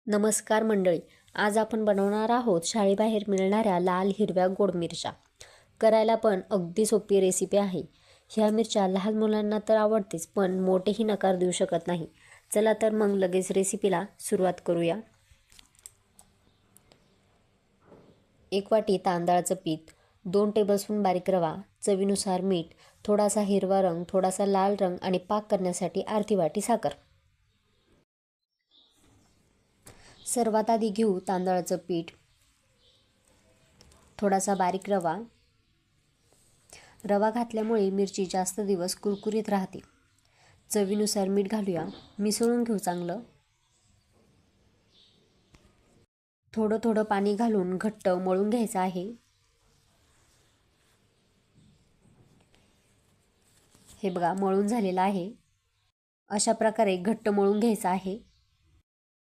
नमस्कार मंडळी, आज आपण बनवणार आहोत शाळेबाहेर मिळणाऱ्या लाल हिरव्या गोड मिरच्या. करायला पण अगदी सोपी रेसिपी आहे. ह्या मिरच्या लहान मुलांना तर आवडतेच, पण मोठेही नकार देऊ शकत नाही. चला तर मग लगेच रेसिपीला सुरुवात करूया. 1 वाटी तांदळाचं पीठ, 2 टेबलस्पून बारीक रवा, चवीनुसार मीठ, थोडासा हिरवा रंग, थोडासा लाल रंग आणि पाक करण्यासाठी अर्धी वाटी साखर. सर्वात आधी घेऊ तांदळाचं पीठ, थोडासा बारीक रवा. रवा घातल्यामुळे मिरची जास्त दिवस कुरकुरीत राहते. चवीनुसार मीठ घालूया. मिसळून घेऊ चांगलं. थोडं थोडं पाणी घालून घट्ट मळून घ्यायचं आहे. हे बघा, मळून झालेलं आहे. अशा प्रकारे घट्ट मळून घ्यायचं आहे.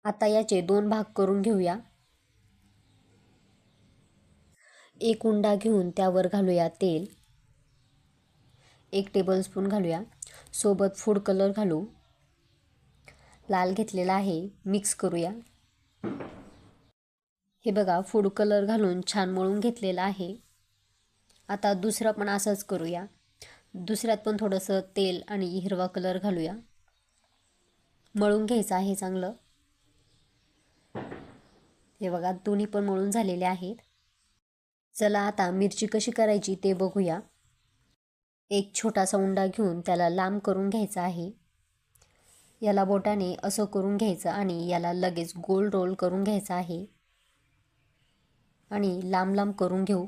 आता याचे 2 भाग करून घेऊया. एक उंडा घेऊन त्यावर घालूया तेल. 1 टेबलस्पून घालूया. सोबत फूड कलर घालू. लाल घेतलेला आहे, मिक्स करूया. हे बघा, फूड कलर घालून छान मळून घेतलेला आहे. आता दुसरं पण असंच करूया. दुसऱ्यात पण थोडंसं तेल आणि हिरवा कलर घालूया. मळून घ्यायचं आहे चांगलं. हे बघा, दोन्ही पण मळून झालेले आहेत. चला आता मिरची कशी करायची ते बघूया. एक छोटासा उंडा घेऊन त्याला लांब करून घ्यायचा आहे. याला बोटाने असं करून घ्यायचं आणि याला लगेच गोल रोल करून घ्यायचा आहे आणि लांब लांब करून घेऊ.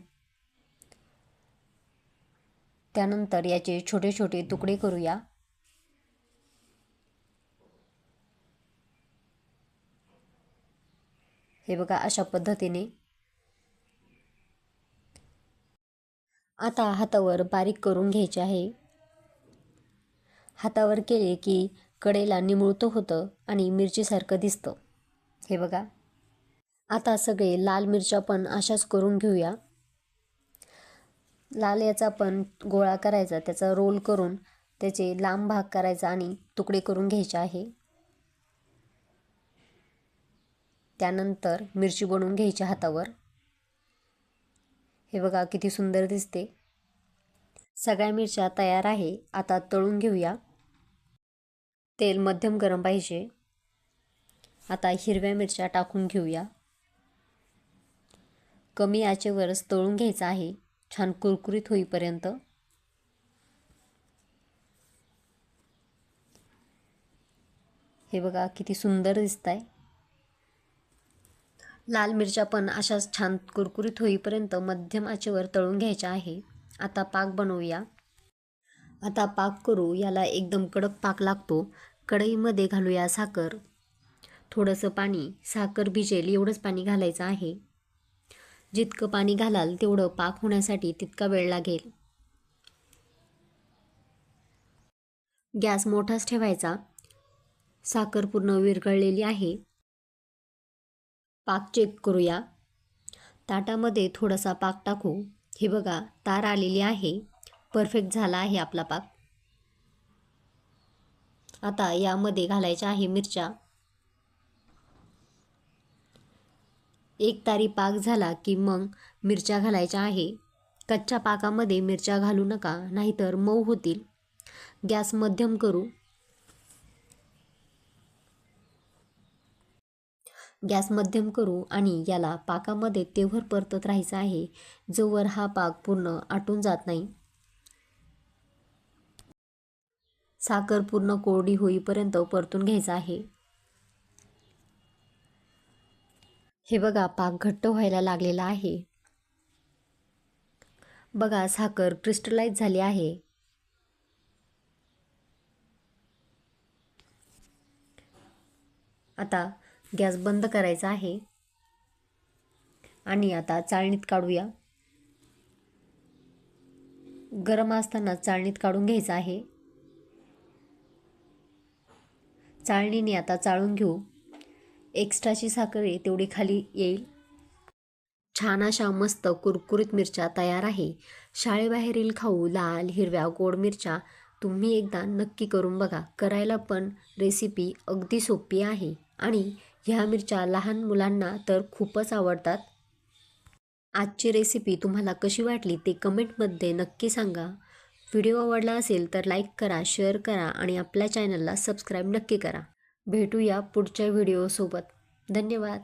त्यानंतर याचे छोटे छोटे तुकडे करूया. हे बघा, अशा पद्धतीने. आता हातावर बारीक करून घ्यायचे आहे. हातावर केले की कडेला निमुळतं होतं आणि मिरचीसारखं दिसतं. हे बघा. आता सगळे लाल मिरच्या पण अशाच करून घेऊया. लाल याचा पण गोळा करायचा, त्याचा रोल करून त्याचे लांब भाग करायचा आणि तुकडे करून घ्यायचे आहे. त्यानंतर मिरची बनवून घ्यायची हातावर. हे बघा, किती सुंदर दिसते. सगळ्या मिरच्या तयार आहे. आता तळून घेऊया. तेल मध्यम गरम पाहिजे. आता हिरव्या मिरच्या टाकून घेऊया. कमी आचेवरच तळून घ्यायचं आहे, छान कुरकुरीत होईपर्यंत. हे बघा, किती सुंदर दिसताय. लाल मिरच्या पण अशाच छान कुरकुरीत होईपर्यंत मध्यम आचेवर तळून घ्यायच्या आहे. आता पाक बनवूया. आता पाक करू. याला एकदम कडक पाक लागतो. कढईमध्ये घालूया साखर, थोडंसं पाणी. साखर भिजेल एवढंच पाणी घालायचं आहे. जितकं पाणी घालाल तेवढं पाक होण्यासाठी तितका वेळ लागेल. गॅस मोठाच ठेवायचा. साखर पूर्ण विरघळलेली आहे. पाक चेक करूया. ताटामध्ये थोडासा पाक टाकू. हे बघा, तार आलेली आहे. परफेक्ट झाला आहे आपला पाक. आता यामध्ये घालायच्या आहे मिरच्या. एक तारी पाक झाला की मग मिरच्या घालायच्या आहे. कच्च्या पाकामध्ये मिरच्या घालू नका, नाहीतर मऊ होतील. गॅस मध्यम करू. गॅस मध्यम करू आणि याला पाकामध्ये तेवढं परतत राहायचं आहे जोवर हा पाक पूर्ण आटून जात नाही. साखर पूर्ण कोरडी होईपर्यंत परतून घ्यायचं आहे. हे बघा, पाक घट्ट व्हायला लागलेला आहे. बघा, साखर क्रिस्टलाइज झाली आहे. आता गॅस बंद करायचा आहे आणि आता चाळणीत काढूया. गरम असताना चाळणीत काढून घ्यायचं आहे. चाळणीने आता चाळून घेऊ. एक्स्ट्राची साखर आहे तेवढी खाली येईल. छान अशा मस्त कुरकुरीत मिरच्या तयार आहे. शाळेबाहेरील खाऊ लाल हिरव्या गोड मिरच्या तुम्ही एकदा नक्की करून बघा. करायला पण रेसिपी अगदी सोपी आहे आणि ह्या मिरच्या लहान मुलांना तर खूपच आवडतात. आजची रेसिपी तुम्हाला कशी वाटली ते कमेंटमध्ये नक्की सांगा. व्हिडिओ आवडला असेल तर लाईक करा, शेअर करा आणि आपल्या चॅनलला सबस्क्राईब नक्की करा. भेटूया पुढच्या व्हिडिओसोबत. धन्यवाद.